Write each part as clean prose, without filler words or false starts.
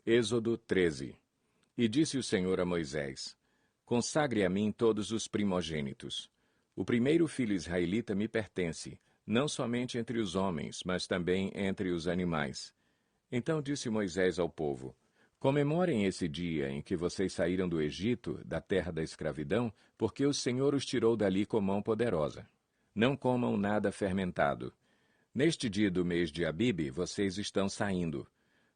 Êxodo 13. E disse o Senhor a Moisés: Consagre a mim todos os primogênitos. O primeiro filho israelita me pertence, não somente entre os homens, mas também entre os animais. Então disse Moisés ao povo: Comemorem esse dia em que vocês saíram do Egito, da terra da escravidão, porque o Senhor os tirou dali com mão poderosa. Não comam nada fermentado. Neste dia do mês de Abibe, vocês estão saindo.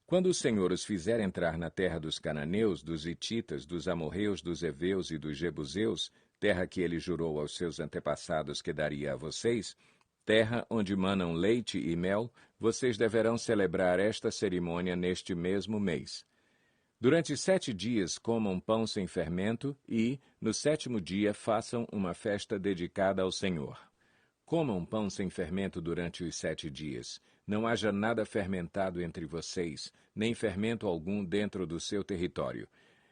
Quando o Senhor os fizer entrar na terra dos cananeus, dos hititas, dos amorreus, dos heveus e dos jebuseus, terra que ele jurou aos seus antepassados que daria a vocês, terra onde manam leite e mel, vocês deverão celebrar esta cerimônia neste mesmo mês. Durante 7 dias comam pão sem fermento e, no 7º dia, façam uma festa dedicada ao Senhor. Comam pão sem fermento durante os 7 dias. Não haja nada fermentado entre vocês, nem fermento algum dentro do seu território.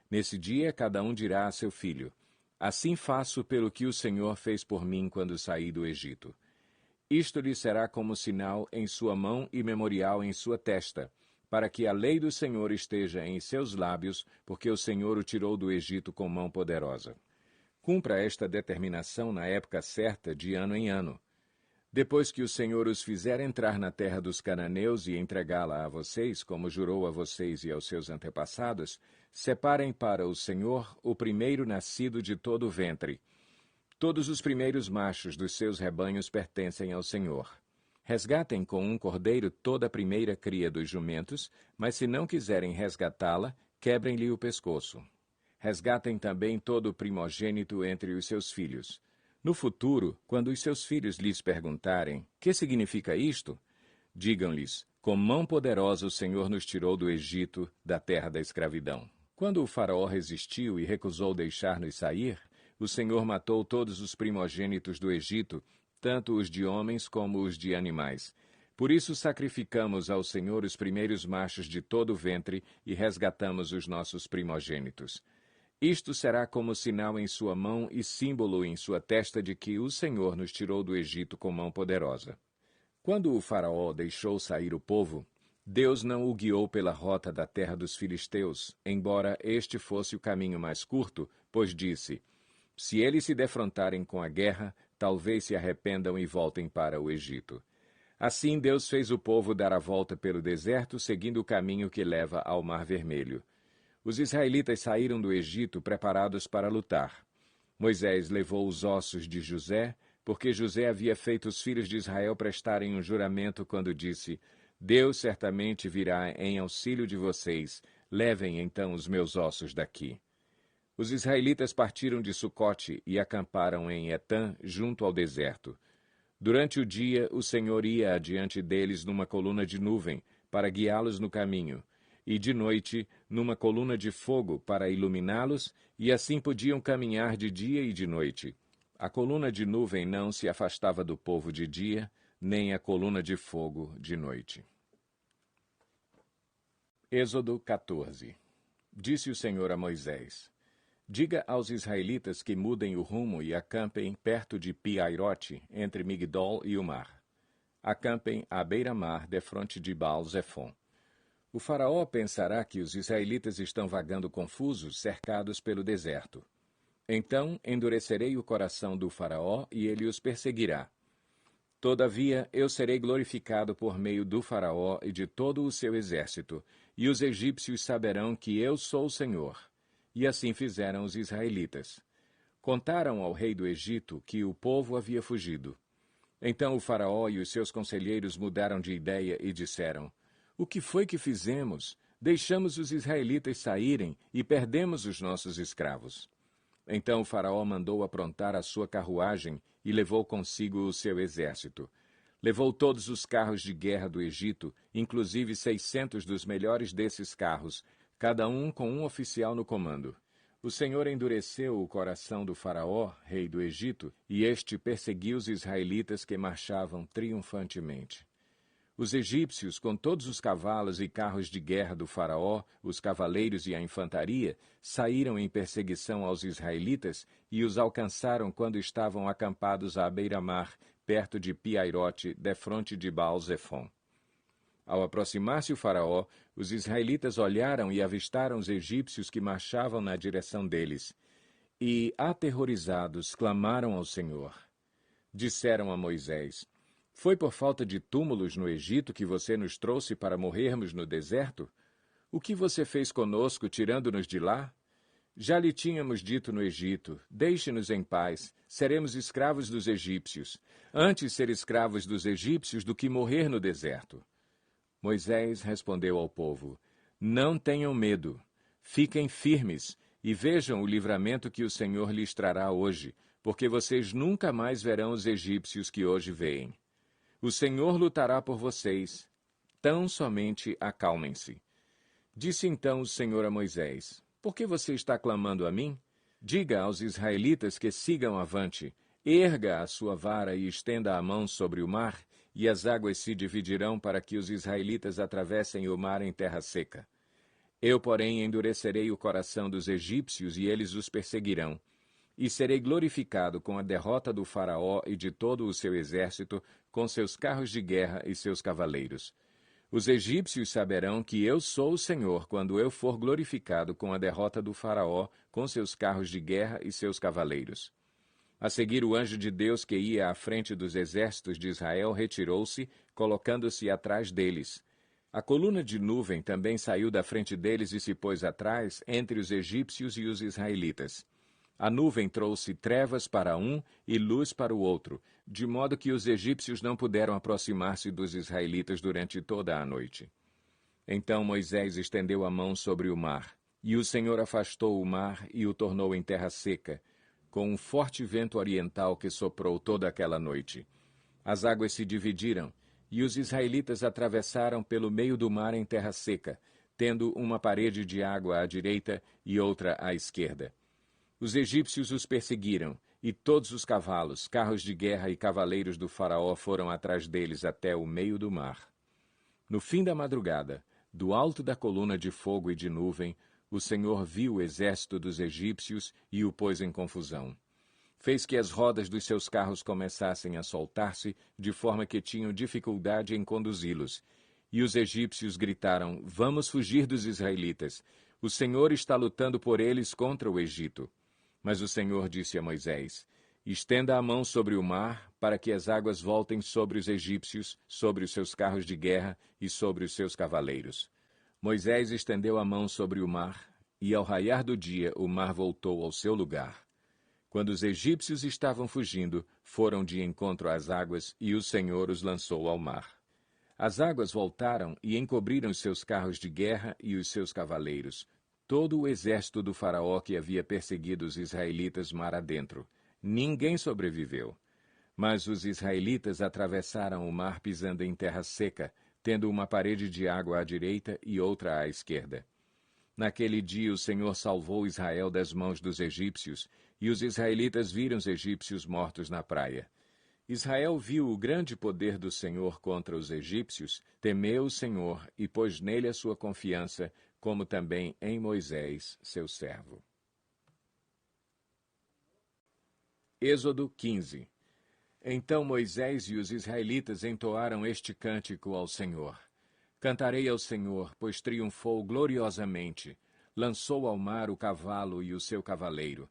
Nesse dia, cada um dirá a seu filho: Assim faço pelo que o Senhor fez por mim quando saí do Egito. Isto lhe será como sinal em sua mão e memorial em sua testa, para que a lei do Senhor esteja em seus lábios, porque o Senhor o tirou do Egito com mão poderosa. Cumpra esta determinação na época certa, de ano em ano. Depois que o Senhor os fizer entrar na terra dos cananeus e entregá-la a vocês, como jurou a vocês e aos seus antepassados, separem para o Senhor o primeiro nascido de todo o ventre. Todos os primeiros machos dos seus rebanhos pertencem ao Senhor. Resgatem com um cordeiro toda a primeira cria dos jumentos, mas se não quiserem resgatá-la, quebrem-lhe o pescoço. Resgatem também todo o primogênito entre os seus filhos. No futuro, quando os seus filhos lhes perguntarem: que significa isto? Digam-lhes: com mão poderosa o Senhor nos tirou do Egito, da terra da escravidão. Quando o faraó resistiu e recusou deixar-nos sair, o Senhor matou todos os primogênitos do Egito, tanto os de homens como os de animais. Por isso sacrificamos ao Senhor os primeiros machos de todo o ventre e resgatamos os nossos primogênitos. Isto será como sinal em sua mão e símbolo em sua testa de que o Senhor nos tirou do Egito com mão poderosa. Quando o faraó deixou sair o povo, Deus não o guiou pela rota da terra dos filisteus, embora este fosse o caminho mais curto, pois disse: se eles se defrontarem com a guerra, talvez se arrependam e voltem para o Egito. Assim Deus fez o povo dar a volta pelo deserto, seguindo o caminho que leva ao Mar Vermelho. Os israelitas saíram do Egito preparados para lutar. Moisés levou os ossos de José, porque José havia feito os filhos de Israel prestarem um juramento quando disse: Deus certamente virá em auxílio de vocês, levem então os meus ossos daqui. Os israelitas partiram de Sucote e acamparam em Etã, junto ao deserto. Durante o dia, o Senhor ia adiante deles numa coluna de nuvem, para guiá-los no caminho, e de noite, numa coluna de fogo, para iluminá-los, e assim podiam caminhar de dia e de noite. A coluna de nuvem não se afastava do povo de dia, nem a coluna de fogo de noite. Êxodo 14. Disse o Senhor a Moisés: Diga aos israelitas que mudem o rumo e acampem perto de Pi-Airote, entre Migdol e o mar. Acampem à beira-mar, defronte de Baal-Zefon. O faraó pensará que os israelitas estão vagando confusos, cercados pelo deserto. Então endurecerei o coração do faraó e ele os perseguirá. Todavia, eu serei glorificado por meio do faraó e de todo o seu exército, e os egípcios saberão que eu sou o Senhor. E assim fizeram os israelitas. Contaram ao rei do Egito que o povo havia fugido. Então o faraó e os seus conselheiros mudaram de ideia e disseram: O que foi que fizemos? Deixamos os israelitas saírem e perdemos os nossos escravos. Então o faraó mandou aprontar a sua carruagem e levou consigo o seu exército. Levou todos os carros de guerra do Egito, inclusive 600 dos melhores desses carros, cada um com um oficial no comando. O Senhor endureceu o coração do faraó, rei do Egito, e este perseguiu os israelitas que marchavam triunfantemente. Os egípcios, com todos os cavalos e carros de guerra do faraó, os cavaleiros e a infantaria, saíram em perseguição aos israelitas e os alcançaram quando estavam acampados à beira-mar, perto de Pi-Airote, defronte de Baal-Zefon. Ao aproximar-se o faraó, os israelitas olharam e avistaram os egípcios que marchavam na direção deles. E, aterrorizados, clamaram ao Senhor. Disseram a Moisés: Foi por falta de túmulos no Egito que você nos trouxe para morrermos no deserto? O que você fez conosco, tirando-nos de lá? Já lhe tínhamos dito no Egito: Deixe-nos em paz, seremos escravos dos egípcios. Antes ser escravos dos egípcios do que morrer no deserto. Moisés respondeu ao povo: Não tenham medo, fiquem firmes e vejam o livramento que o Senhor lhes trará hoje, porque vocês nunca mais verão os egípcios que hoje veem. O Senhor lutará por vocês, tão somente acalmem-se. Disse então o Senhor a Moisés: Por que você está clamando a mim? Diga aos israelitas que sigam avante, erga a sua vara e estenda a mão sobre o mar, e as águas se dividirão para que os israelitas atravessem o mar em terra seca. Eu, porém, endurecerei o coração dos egípcios e eles os perseguirão. E serei glorificado com a derrota do faraó e de todo o seu exército, com seus carros de guerra e seus cavaleiros. Os egípcios saberão que eu sou o Senhor quando eu for glorificado com a derrota do faraó, com seus carros de guerra e seus cavaleiros. A seguir, o anjo de Deus que ia à frente dos exércitos de Israel retirou-se, colocando-se atrás deles. A coluna de nuvem também saiu da frente deles e se pôs atrás, entre os egípcios e os israelitas. A nuvem trouxe trevas para um e luz para o outro, de modo que os egípcios não puderam aproximar-se dos israelitas durante toda a noite. Então Moisés estendeu a mão sobre o mar, e o Senhor afastou o mar e o tornou em terra seca, com um forte vento oriental que soprou toda aquela noite. As águas se dividiram, e os israelitas atravessaram pelo meio do mar em terra seca, tendo uma parede de água à direita e outra à esquerda. Os egípcios os perseguiram, e todos os cavalos, carros de guerra e cavaleiros do faraó foram atrás deles até o meio do mar. No fim da madrugada, do alto da coluna de fogo e de nuvem, o Senhor viu o exército dos egípcios e o pôs em confusão. Fez que as rodas dos seus carros começassem a soltar-se, de forma que tinham dificuldade em conduzi-los. E os egípcios gritaram: Vamos fugir dos israelitas. O Senhor está lutando por eles contra o Egito. Mas o Senhor disse a Moisés: Estenda a mão sobre o mar, para que as águas voltem sobre os egípcios, sobre os seus carros de guerra e sobre os seus cavaleiros. Moisés estendeu a mão sobre o mar, e ao raiar do dia o mar voltou ao seu lugar. Quando os egípcios estavam fugindo, foram de encontro às águas, e o Senhor os lançou ao mar. As águas voltaram e encobriram os seus carros de guerra e os seus cavaleiros, todo o exército do faraó que havia perseguido os israelitas mar adentro. Ninguém sobreviveu. Mas os israelitas atravessaram o mar pisando em terra seca, tendo uma parede de água à direita e outra à esquerda. Naquele dia o Senhor salvou Israel das mãos dos egípcios, e os israelitas viram os egípcios mortos na praia. Israel viu o grande poder do Senhor contra os egípcios, temeu o Senhor e pôs nele a sua confiança, como também em Moisés, seu servo. Êxodo 15. Então Moisés e os israelitas entoaram este cântico ao Senhor. Cantarei ao Senhor, pois triunfou gloriosamente. Lançou ao mar o cavalo e o seu cavaleiro.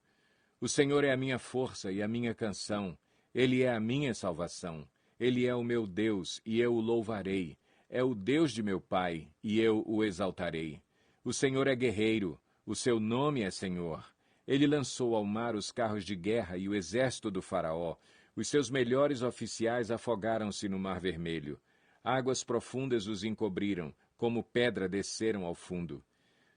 O Senhor é a minha força e a minha canção. Ele é a minha salvação. Ele é o meu Deus, e eu o louvarei. É o Deus de meu pai, e eu o exaltarei. O Senhor é guerreiro. O seu nome é Senhor. Ele lançou ao mar os carros de guerra e o exército do faraó. Os seus melhores oficiais afogaram-se no mar vermelho. Águas profundas os encobriram, como pedra desceram ao fundo.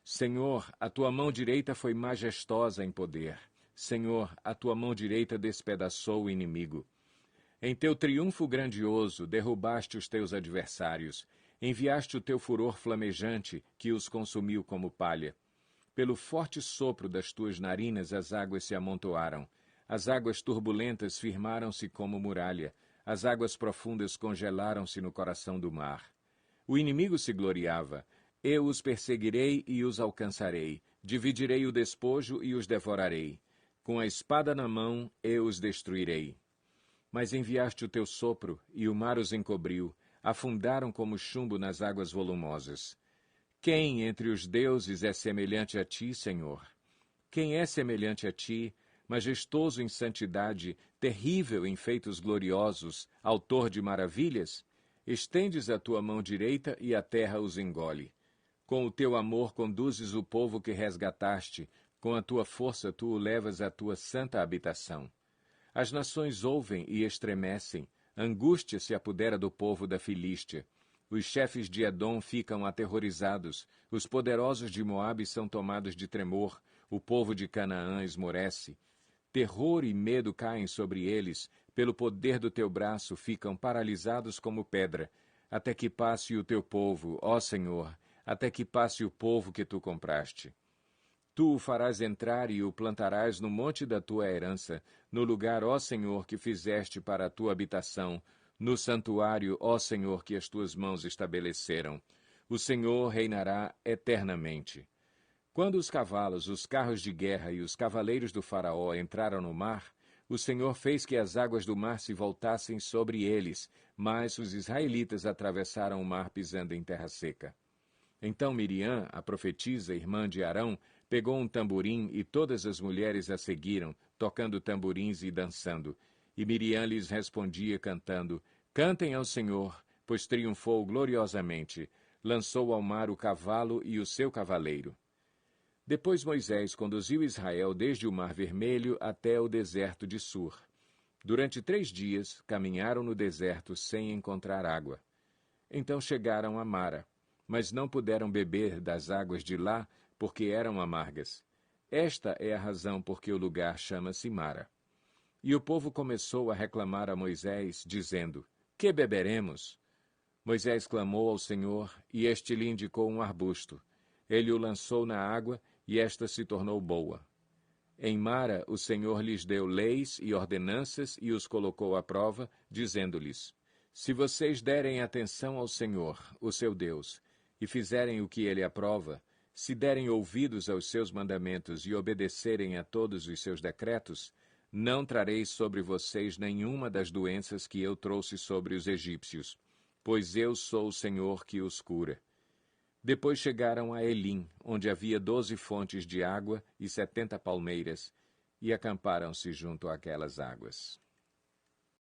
Senhor, a tua mão direita foi majestosa em poder. Senhor, a tua mão direita despedaçou o inimigo. Em teu triunfo grandioso derrubaste os teus adversários. Enviaste o teu furor flamejante, que os consumiu como palha. Pelo forte sopro das tuas narinas as águas se amontoaram. As águas turbulentas firmaram-se como muralha. As águas profundas congelaram-se no coração do mar. O inimigo se gloriava. Eu os perseguirei e os alcançarei. Dividirei o despojo e os devorarei. Com a espada na mão, eu os destruirei. Mas enviaste o teu sopro, e o mar os encobriu. afundaram como chumbo nas águas volumosas. Quem entre os deuses é semelhante a ti, Senhor? Quem é semelhante a ti, majestoso em santidade, terrível em feitos gloriosos, autor de maravilhas? Estendes a tua mão direita e a terra os engole. Com o teu amor conduzes o povo que resgataste, com a tua força tu o levas à tua santa habitação. As nações ouvem e estremecem, angústia se apodera do povo da Filístia. Os chefes de Edom ficam aterrorizados, os poderosos de Moabe são tomados de tremor, o povo de Canaã esmorece. Terror e medo caem sobre eles, pelo poder do teu braço ficam paralisados como pedra, até que passe o teu povo, ó Senhor, até que passe o povo que tu compraste. Tu o farás entrar e o plantarás no monte da tua herança, no lugar, ó Senhor, que fizeste para a tua habitação, no santuário, ó Senhor, que as tuas mãos estabeleceram. O Senhor reinará eternamente. Quando os cavalos, os carros de guerra e os cavaleiros do faraó entraram no mar, o Senhor fez que as águas do mar se voltassem sobre eles, mas os israelitas atravessaram o mar pisando em terra seca. Então Miriam, a profetisa, irmã de Arão, pegou um tamborim e todas as mulheres a seguiram, tocando tamborins e dançando. E Miriam lhes respondia cantando: Cantem ao Senhor, pois triunfou gloriosamente. Lançou ao mar o cavalo e o seu cavaleiro. Depois Moisés conduziu Israel desde o Mar Vermelho até o deserto de Sur. Durante 3 dias caminharam no deserto sem encontrar água. Então chegaram a Mara, mas não puderam beber das águas de lá, porque eram amargas. Esta é a razão por que o lugar chama-se Mara. E o povo começou a reclamar a Moisés, dizendo: Que beberemos? Moisés clamou ao Senhor, e este lhe indicou um arbusto. Ele o lançou na água, e esta se tornou boa. Em Mara, o Senhor lhes deu leis e ordenanças e os colocou à prova, dizendo-lhes: Se vocês derem atenção ao Senhor, o seu Deus, e fizerem o que ele aprova, se derem ouvidos aos seus mandamentos e obedecerem a todos os seus decretos, não trarei sobre vocês nenhuma das doenças que eu trouxe sobre os egípcios, pois eu sou o Senhor que os cura. Depois chegaram a Elim, onde havia 12 fontes de água e 70 palmeiras, e acamparam-se junto àquelas águas.